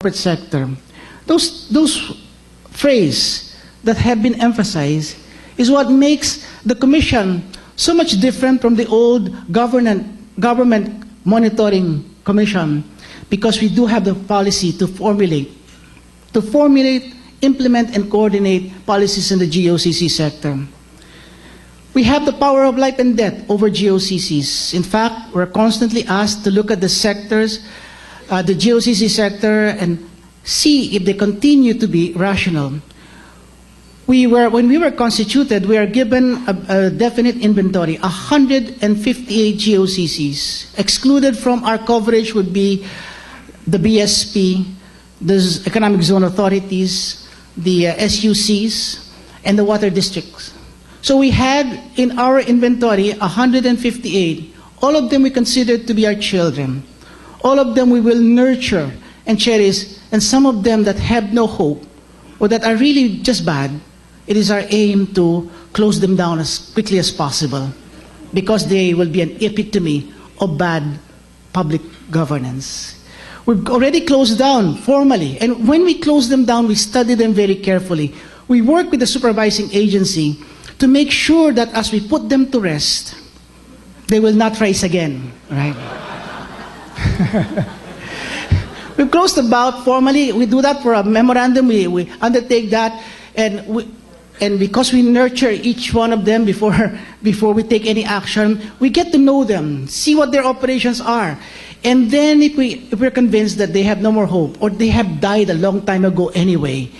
corporate sector. Those phrases that have been emphasized is what makes the Commission so much different from the old government monitoring commission, because we do have the policy to formulate, implement, and coordinate policies in the GOCC sector. We have the power of life and death over GOCCs. In fact, we're constantly asked to look at the sectors, the GOCC sector, and see if they continue to be rational. When we were constituted, we are given a definite inventory, 158 GOCCs. Excluded from our coverage would be the BSP, the Economic Zone Authorities, the SUCs, and the water districts. So we had in our inventory 158. All of them we considered to be our children. All of them we will nurture and cherish, and some of them that have no hope or that are really just bad, it is our aim to close them down as quickly as possible, because they will be an epitome of bad public governance. We've already closed down formally, and when we close them down, we study them very carefully. We work with the supervising agency to make sure that as we put them to rest, they will not rise again, right? We've closed about formally. We do that for a memorandum. We undertake that, and because we nurture each one of them before we take any action, we get to know them, see what their operations are. And then if we're convinced that they have no more hope, or they have died a long time ago anyway,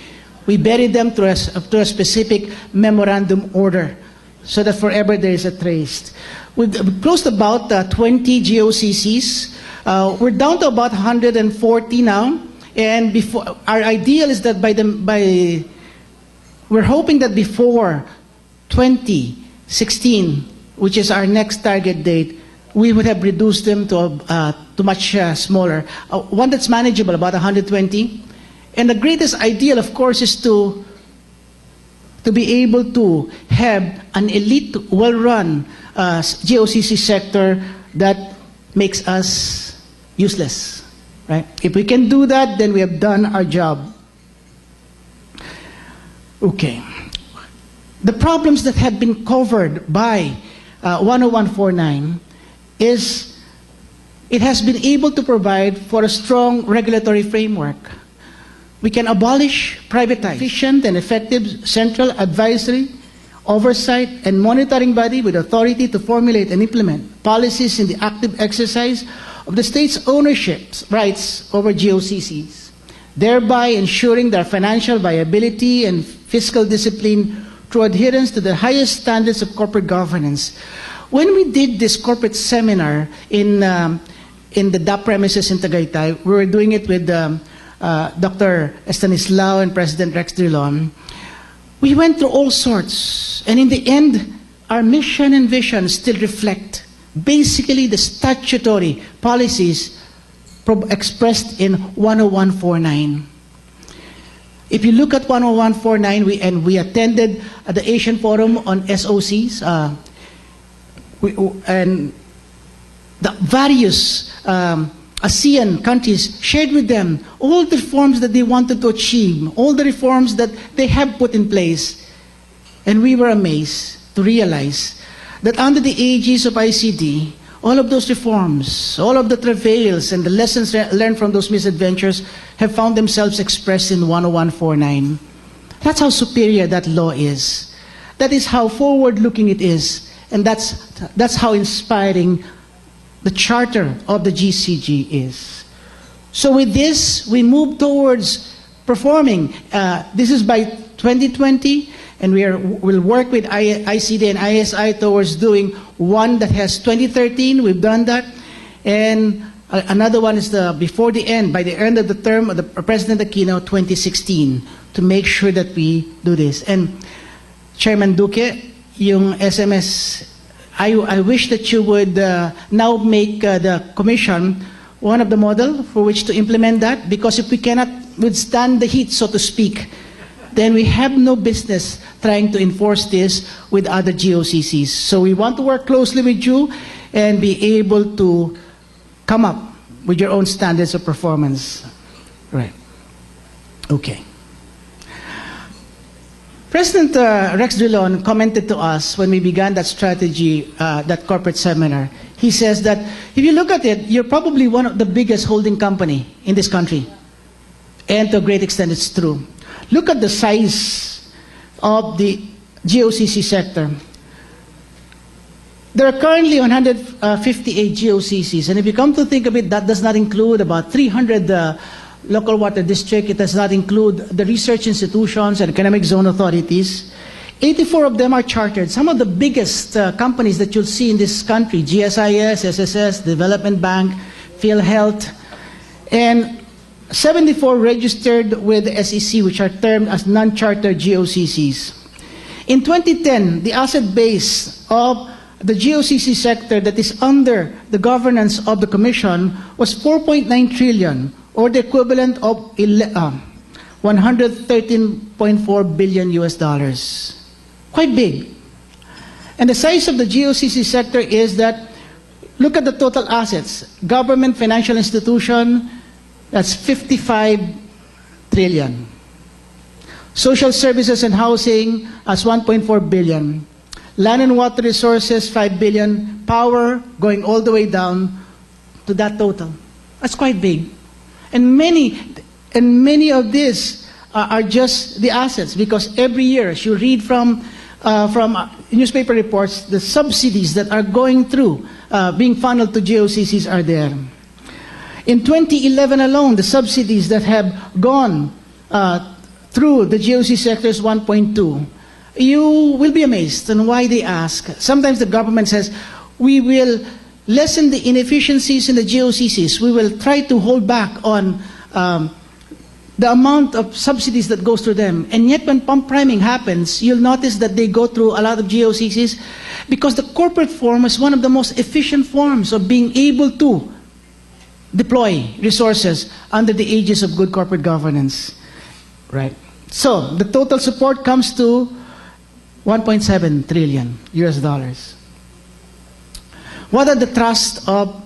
we bury them to a specific memorandum order, so that forever there is a trace. We've closed about 20 GOCCs. We're down to about 140 now. And our ideal is that we're hoping that before 2016, which is our next target date, we would have reduced them to much smaller. One that's manageable, about 120. And the greatest ideal, of course, is to be able to have an elite, well-run GOCC sector that makes us useless, right? If we can do that, then we have done our job. Okay. The problems that have been covered by 10149 is it has been able to provide for a strong regulatory framework. We can abolish, privatize, efficient and effective central advisory, oversight, and monitoring body with authority to formulate and implement policies in the active exercise of the state's ownership rights over GOCCs, thereby ensuring their financial viability and fiscal discipline through adherence to the highest standards of corporate governance. When we did this corporate seminar in the DAP premises in Tagaytay, we were doing it with Dr. Estanislao and President Rex Drilon. We went through all sorts, and in the end, our mission and vision still reflect basically the statutory policies expressed in 10149. If you look at 10149, we attended the Asian Forum on SOCs, and the various ASEAN countries shared with them all the reforms that they wanted to achieve, all the reforms that they have put in place. And we were amazed to realize that under the aegis of ICD, all of those reforms, all of the travails and the lessons learned from those misadventures have found themselves expressed in 10149. That's how superior that law is. That is how forward-looking it is. And that's how inspiring the charter of the GCG is. So with this, we move towards performing. This is by 2020, and we'll work with ICD and ISI towards doing one that has 2013. We've done that. And another one is before the end, by the end of the term of the President Aquino, 2016, to make sure that we do this. And Chairman Duque, yung SMS, I wish that you would now make the Commission one of the model for which to implement that, because if we cannot withstand the heat, so to speak, then we have no business trying to enforce this with other GOCCs. So we want to work closely with you and be able to come up with your own standards of performance. Right. Okay. President Rex Drilon commented to us when we began that strategy, that corporate seminar. He says that if you look at it, you're probably one of the biggest holding company in this country. And to a great extent, it's true. Look at the size of the GOCC sector. There are currently 158 GOCCs, and if you come to think of it, that does not include about 300 local water districts. It does not include the research institutions and economic zone authorities. 84 of them are chartered. Some of the biggest companies that you'll see in this country, GSIS, SSS, Development Bank, PhilHealth, and 74 registered with the SEC, which are termed as non-chartered GOCCs. In 2010, the asset base of the GOCC sector that is under the governance of the Commission was 4.9 trillion, or the equivalent of 113.4 billion US dollars. Quite big. And the size of the GOCC sector is that, look at the total assets. Government financial institution, that's 55 trillion. Social services and housing, as 1.4 billion. Land and water resources, 5 billion. Power, going all the way down to that total. That's quite big. And many of these are just the assets, because every year, as you read from newspaper reports, the subsidies that are going through, being funneled to GOCCs are there. In 2011 alone, the subsidies that have gone through the GOC sector is 1.2. You will be amazed on why they ask. Sometimes the government says, we will lessen the inefficiencies in the GOCCs. We will try to hold back on the amount of subsidies that goes through them. And yet when pump priming happens, you'll notice that they go through a lot of GOCCs because the corporate form is one of the most efficient forms of being able to deploy resources under the aegis of good corporate governance. Right. So the total support comes to 1.7 trillion US dollars. What are the thrust of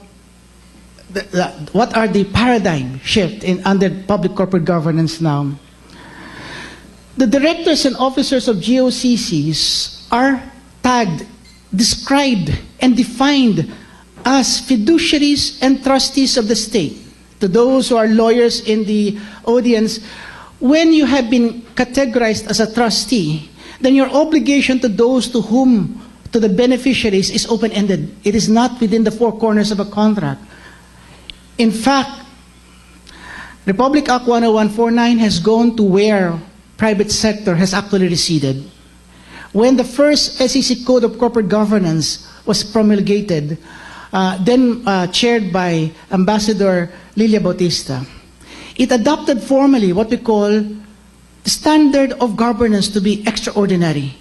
what are the paradigm shift in under public corporate governance now? The directors and officers of GOCCs are tagged, described, and defined as fiduciaries and trustees of the state. To those who are lawyers in the audience, when you have been categorized as a trustee, then your obligation to those to whom, to the beneficiaries, is open-ended. It is not within the four corners of a contract. In fact, Republic Act 10149 has gone to where private sector has actually receded. When the first SEC Code of Corporate Governance was promulgated, then chaired by Ambassador Lilia Bautista, it adopted formally what we call the standard of governance to be extraordinary,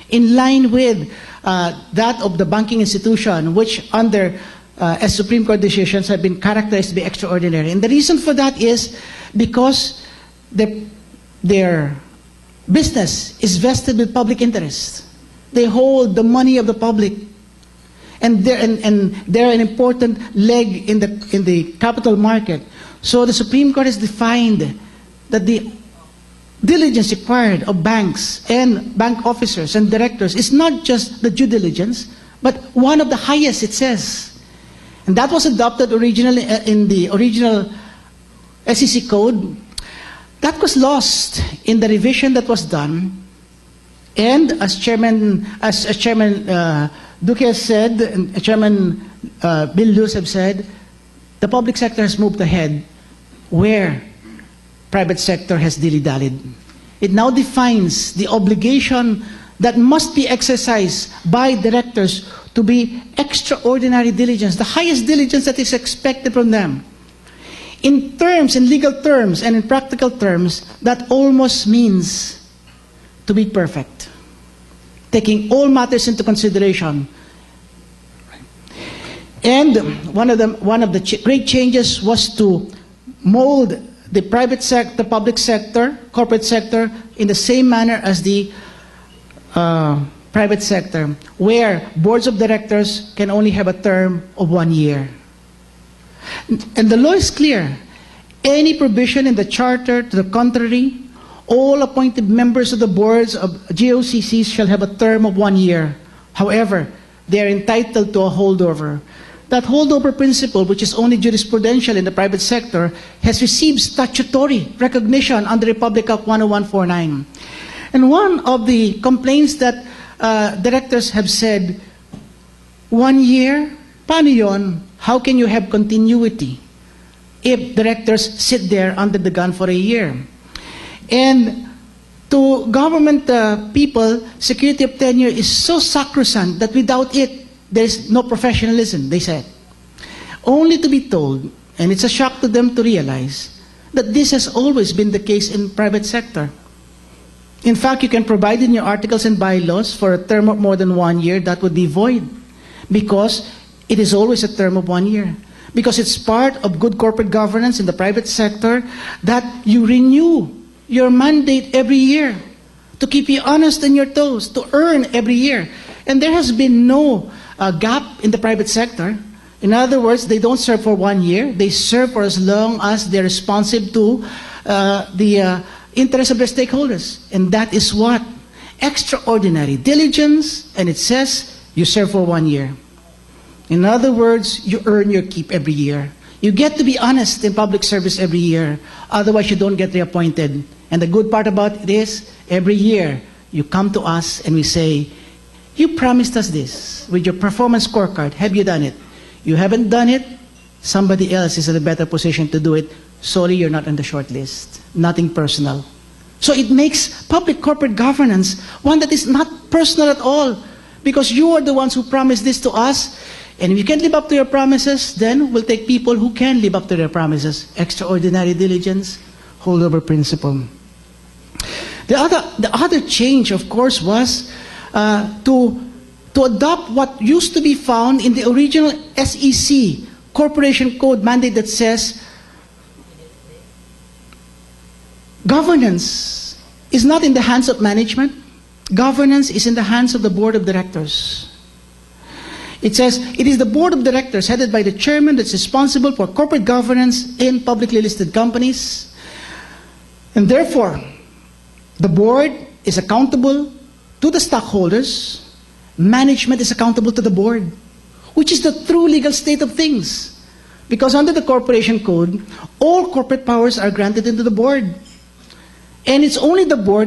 in line with that of the banking institution, which under as Supreme Court decisions have been characterized to be extraordinary. And the reason for that is because their business is vested with public interest. They hold the money of the public, and they're an important leg in the capital market. So the Supreme Court has defined that the diligence required of banks and bank officers and directors is not just the due diligence, but one of the highest, it says. And that was adopted originally in the original SEC Code. That was lost in the revision that was done. And as Chairman Duque has said, and Chairman Bill Luz have said, the public sector has moved ahead where private sector has dilly-dallied. It now defines the obligation that must be exercised by directors to be extraordinary diligence, the highest diligence that is expected from them. In terms, in legal terms, and in practical terms, that almost means to be perfect, taking all matters into consideration. And one of the great changes was to mold the private sector, the public sector, corporate sector, in the same manner as the private sector, where boards of directors can only have a term of 1 year. And the law is clear. any provision in the charter to the contrary, all appointed members of the boards of GOCCs shall have a term of 1 year. However, they are entitled to a holdover. That holdover principle, which is only jurisprudential in the private sector, has received statutory recognition under Republic Act 10149. And one of the complaints that directors have said, 1 year, paano yun? How can you have continuity if directors sit there under the gun for a year? And to government people, security of tenure is so sacrosanct that without it, there is no professionalism, they said. Only to be told, and it's a shock to them to realize, that this has always been the case in private sector. In fact, you can provide in your articles and bylaws for a term of more than 1 year, that would be void, because it is always a term of 1 year. Because it's part of good corporate governance in the private sector that you renew your mandate every year to keep you honest on your toes, to earn every year. And there has been no gap in the private sector. In other words, they don't serve for 1 year. They serve for as long as they're responsive to the interests of their stakeholders. And that is what? Extraordinary diligence, and it says you serve for 1 year. In other words, you earn your keep every year. You get to be honest in public service every year. Otherwise, you don't get reappointed. And the good part about it is, every year, you come to us and we say, you promised us this with your performance scorecard. Have you done it? You haven't done it. Somebody else is in a better position to do it. Sorry, you're not on the short list. Nothing personal. So it makes public corporate governance one that is not personal at all. Because you are the ones who promised this to us. And if you can't live up to your promises, then we'll take people who can live up to their promises. Extraordinary diligence, holdover principle. The other change, of course, was to adopt what used to be found in the original SEC Corporation Code mandate that says governance is not in the hands of management. Governance is in the hands of the board of directors. It says, it is the board of directors headed by the chairman that's responsible for corporate governance in publicly listed companies. And therefore, the board is accountable to the stockholders. Management is accountable to the board, which is the true legal state of things. Because under the Corporation Code, all corporate powers are granted into the board. And it's only the board